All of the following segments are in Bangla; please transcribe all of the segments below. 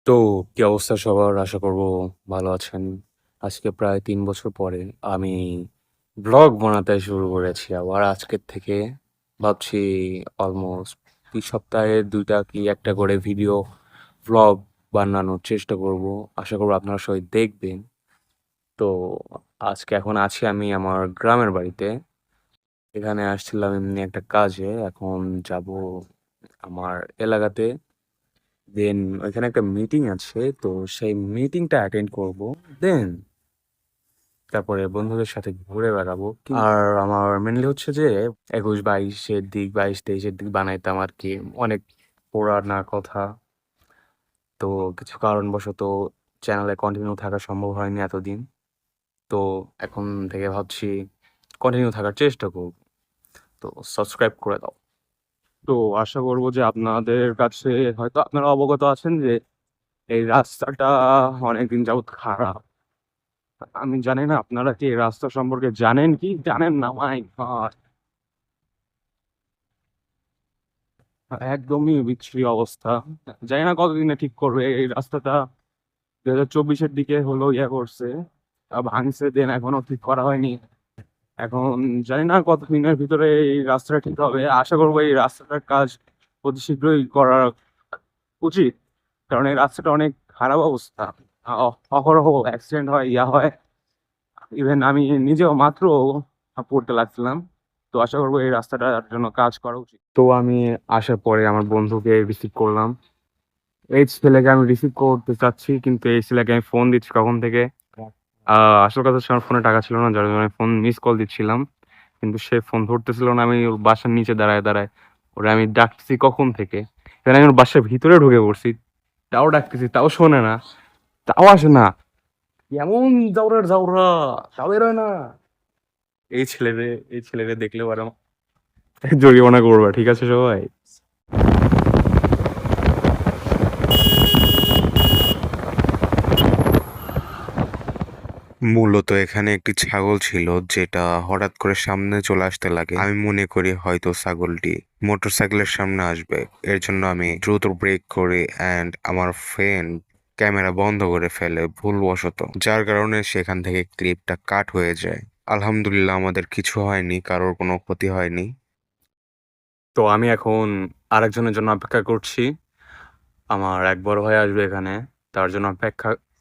তো কি অবস্থা সবার? আশা করব ভালো আছেন। আজকে প্রায় ৩ বছর পরে আমি ব্লগ বানাতে শুরু করেছি আবার আজকের থেকে। ভাবছি অলমোস্ট ২ সপ্তাহে ২ টা কি ১ টা করে ভিডিও ভ্লগ বানানোর চেষ্টা করব। আশা করব আপনারা সবাই দেখবেন। তো আজকে এখন আছি আমি আমার গ্রামের বাড়িতে। এখানে আসছিলাম এমনি একটা কাজে। এখন যাবো আমার এলাকাতে। দেন ওইখানে একটা মিটিং আছে। তো সেই মিটিংটা অ্যাটেন্ড করব। দেন তারপরে বন্ধুদের সাথে ঘুরে বেড়াবো। আর আমার মেইনলি হচ্ছে যে ২১-২২ এর দিক ২২-২৩ এর দিক বানাইতাম আরকি। অনেক পুরানা কথা। তো কিছু কারণবশত চ্যানেলে কন্টিনিউ থাকা সম্ভব হয়নি এতদিন। তো এখন থেকে ভাবছি কন্টিনিউ থাকার চেষ্টা করব। তো সাবস্ক্রাইব করে দাও। তো আশা করব যে আপনাদের কাছে হয়তো আপনারা অবগত আছেন যে এই রাস্তাটা অনেকদিন যাবৎ খারাপ। আমি জানি না আপনারা কি এই রাস্তা সম্পর্কে জানেন কি জানেন না? মাই গড! একদমই বিচ্ছিরি অবস্থা। জানি না কতদিনে ঠিক করবে এই রাস্তাটা। ২০২৪ এর দিকে হলো করছে, ভাঙছে, দেন এখনো ঠিক করা হয়নি। এখন জানি না কতদিনের ভিতরে এই রাস্তাটা ঠিক হবে। আশা করবো এই রাস্তাটার কাজ অতি শীঘ্রই করা উচিত। কারণ এই রাস্তাটা অনেক খারাপ অবস্থা। অহরহ অ্যাক্সিডেন্ট হয়, হয়। ইভেন আমি নিজেও মাত্র পড়তে লাগছিলাম। তো আশা করবো এই রাস্তাটার জন্য কাজ করা উচিত। তো আমি আসার পরে আমার বন্ধুকে রিসিভ করলাম। এই ছেলেকে আমি রিসিভ করতে চাচ্ছি, কিন্তু এই ছেলেকে আমি ফোন দিচ্ছি কখন থেকে। আসল কথা হচ্ছে আমার ফোনে টাকা ছিল না, যার জন্য আমি ফোন মিস কল দিচ্ছিলাম। কিন্তু সে ফোন ধরতেছিল না। আমি ওর বাসার নিচে দাঁড়ায় ওরে আমি ডাকতেছি কখন থেকে। এবার আমি ওর বাসার ভিতরে ঢুকে পড়ছি। তাও ডাকতেছি, তাও শোনে না, তাও আসে না। এমন জাউরা তাও বেরোয় না। এই ছেলেরে এই ছেলেরে দেখলে পরে জরিমানা করবা, ঠিক আছে সবাই? মূলত এখানে একটি ছাগল ছিল যেটা হঠাৎ করে সামনে চলে আসতে লাগে। আমি মনে করি হয়তো ছাগলটি মোটরসাইকেলের সামনে আসবে। এর জন্য আমি দ্রুত ব্রেক করি অ্যান্ড আমার ফ্রেন্ড ক্যামেরা বন্ধ করে ফেলে ভুলবশত, যার কারণে সেখান থেকে ক্লিপটা কাট হয়ে যায়। আলহামদুলিল্লাহ আমাদের কিছু হয়নি, কারোর কোনো ক্ষতি হয়নি। তো আমি এখন আরেকজনের জন্য অপেক্ষা করছি। আমার এক বড় ভাই আসবে এখানে। তার জন্য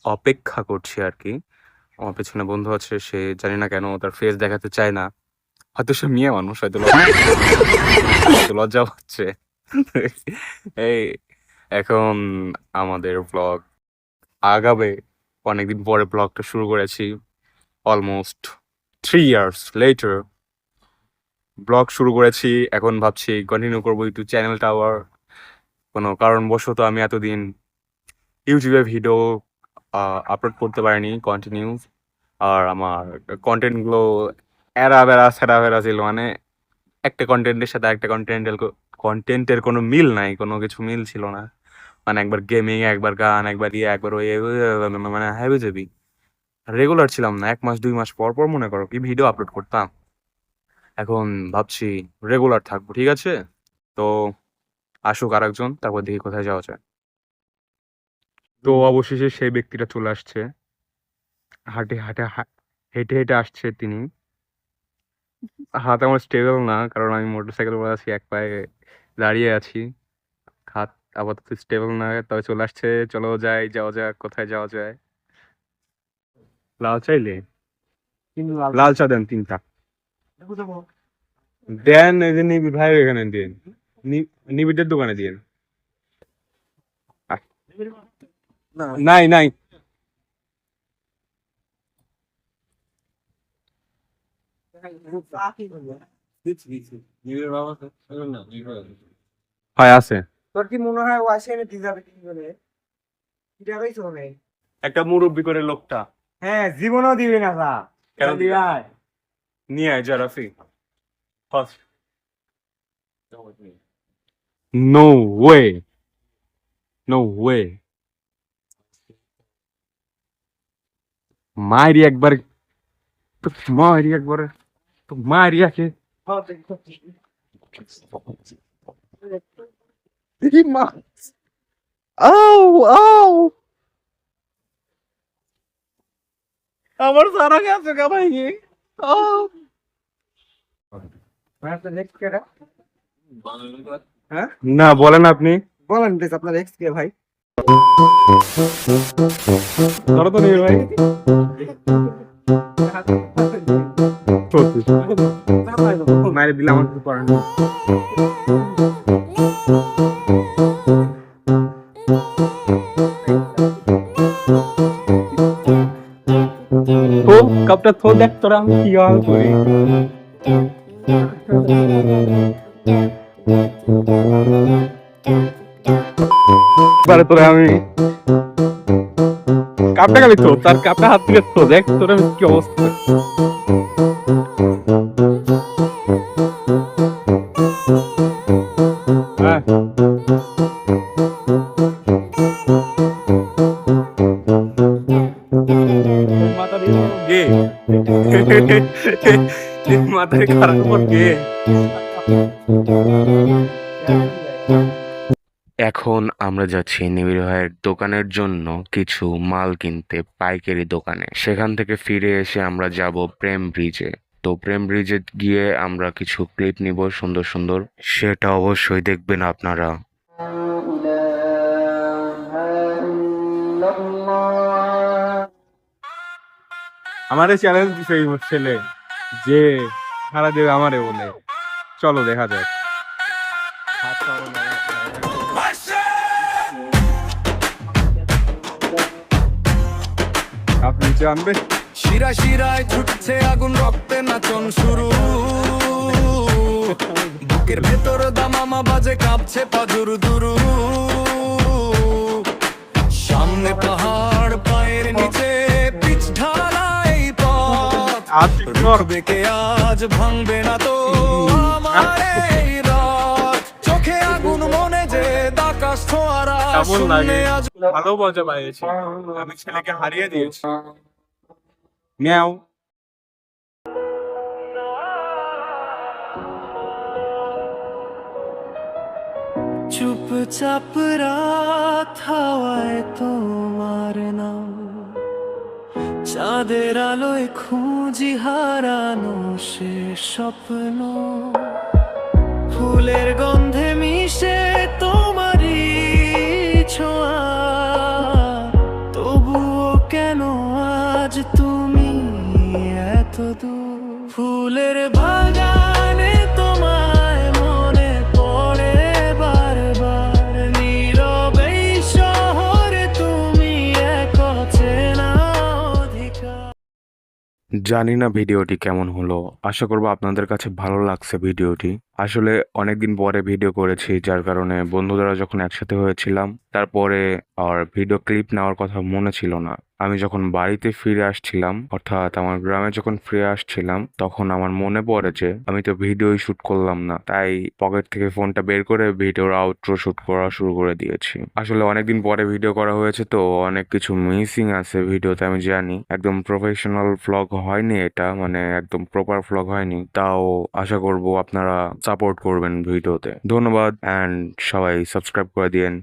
অপেক্ষা করছি আরকি। আমার পেছনে বন্ধু আছে, সে জানি না কেন তার ফেস দেখাতে চায় না। হয়তো সে মেয়ে মানুষ, হয়তো লজ্জা পাচ্ছে। এই এখন আমাদের ব্লগ আগাবে। অনেকদিন পরে ব্লগটা শুরু করেছি। অলমোস্ট 3 ইয়ার্স লেটার ব্লগ শুরু করেছি। এখন ভাবছি কন্টিনিউ করবো একটু চ্যানেলটা আবার। কোনো কারণবশত আমি এতদিন ইউটিউবে ভিডিও আপলোড করতে পারিনি কন্টিনিউ। আর আমার কন্টেন্টগুলো এরা-বেরা সেরা-বেরা ছিল। মানে একটা কনটেন্টের সাথে আরেকটা কনটেন্টের কোনো মিল নাই। কোনো কিছু মিল ছিল না। মানে একবার গেমিং, একবার গান, একবার একবার ওই মানে হাবিজাবি। রেগুলার ছিলাম না। ১ মাস ২ মাস পর মনে করো কি ভিডিও আপলোড করতাম। এখন ভাবছি রেগুলার থাকবো, ঠিক আছে? তো আসুক আরেকজন, তারপর দেখি কোথায় যাওয়া যায়। তো অবশেষে সেই ব্যক্তিটা চলে আসছে। হাঁটে, হাঁটে হেঁটে আসছে তিনি। হাত আমার স্টেবল না, কারণ আমি মোটরসাইকেল করে আছি, এক পায়ে দাঁড়িয়ে আছি। হাত আপাতত স্টেবল না, তবে চলে আসছে। চলো যাই, যাওয়া যাক, কোথায় যাওয়া যায়। লাল চাইলে লাল চা দেন ৩ টা। দেন এই যে নিবিড় ভাই এখানে দিন, নিবিড়ের দোকানে দিন। আহ, নাই নাই। হয় আছে। তোর কি মনে হয় ও আসে এনে দিয়ে যাবে কি করে? কি টাকাই চলে? একটা মুরব্বি করে লোকটা হ্যাঁ, জীবনও দিবি না তা। কেন খালি দিবে? আয়। নিয়ে আয় জারাফি first. No way, no way. মারি একবার, তো মারি একবার, তো মারি একে। এই মা, আউ আউ আমার সারা গেছে কা ভাই আউ ভাই আপনার এক্স কে রে? হ্যাঁ না বলেন আপনি বলেন প্লিজ আপনার এক্স কে ভাই? ধরো তো নিয়ে ভাই সত্যি মায়ের দিলে আমার কিছু করার নেই তো কাপটা তো দেখ তোরা আমি কি হাল করি বারে তোরা আমি কাপটা খালি তো তার কাপটা হাত থেকে তো দেখ তোরা আমি কি অবস্থা হ্যাঁ মাথা দিয়ে গে মাথায় খারাপ পর গে এখন আমরা যাচ্ছি নিবিড় ভাইয়ের দোকানের জন্য কিছু মাল কিনতে পাইকারি দোকানে। সেখান থেকে ফিরে এসে আমরা যাব প্রেম ব্রিজে। তো প্রেম ব্রিজে গিয়ে আমরা কিছু ক্লিপ নিব সুন্দর সুন্দর, সেটা অবশ্যই দেখবেন আপনারা। আমারে চ্যালেঞ্জ দিছে এই ছেলে যে সারা দেবে আমারে বলে চলো দেখা যাক আপনি জানবে শিরা শিরায় ছুটছে আগুন রক্তে নাচন শুরু বুকের ভেতর দামামা বাজে কাঁপছে পাজুর দুরু সামনে পাহাড় পায়ের নিচে পিচ ঢালাই পথ বেঁকে আজ ভাঙবে না তো আমার এই রথ চোখে আগুন মনে যে আকাশ ছোঁয়ারা কেমন লাগে শূন্যে আজ ভালো মজা পাইছি আমি ছেলেকে হারিয়ে দিয়েছি মিয়াও চুপচাপ রাত হাওয়ায় তোমার নাম চাঁদের আলোয় খুঁজি হারানো সে স্বপ্ন ফুলের গন্ধে মিশে তোমারই ছোঁয়া তবুও কেন আজ তুমি এত দূর ফুলের বাগানে তোমায় মনে পড়ে বারবার নীরবে শহরে তুমি এক অচেনা অধিকার। জানি না ভিডিওটি কেমন হলো, আশা করবো আপনাদের কাছে ভালো লাগছে ভিডিওটি। আসলে অনেকদিন পরে ভিডিও করেছি, যার কারণে বন্ধুরা যখন একসাথে হয়েছিলাম তারপরে আর ভিডিও ক্লিপ নেওয়ার কথা মনে ছিল না। আমি যখন বাড়িতে ফিরে আসছিলাম, অর্থাৎ আমার গ্রামে যখন ফিরে আসছিলাম, তখন আমার মনে পড়ে যে আমি তো ভিডিওই শুট করলাম না, তাই পকেট থেকে ফোনটা বের করে ভিডিওর আউটরো শুট করা শুরু করে দিয়েছি। আসলে অনেকদিন পরে ভিডিও করা হয়েছে তো অনেক কিছু মিসিং আছে ভিডিওতে, আমি জানি একদম প্রফেশনাল ভ্লগ হয়নি এটা, মানে একদম প্রপার ভ্লগ হয়নি, তাও আশা করব আপনারা সাপোর্ট করবেন ভিডিওতে। ধন্যবাদ, অ্যান্ড সবাই সাবস্ক্রাইব করে দিয়েন।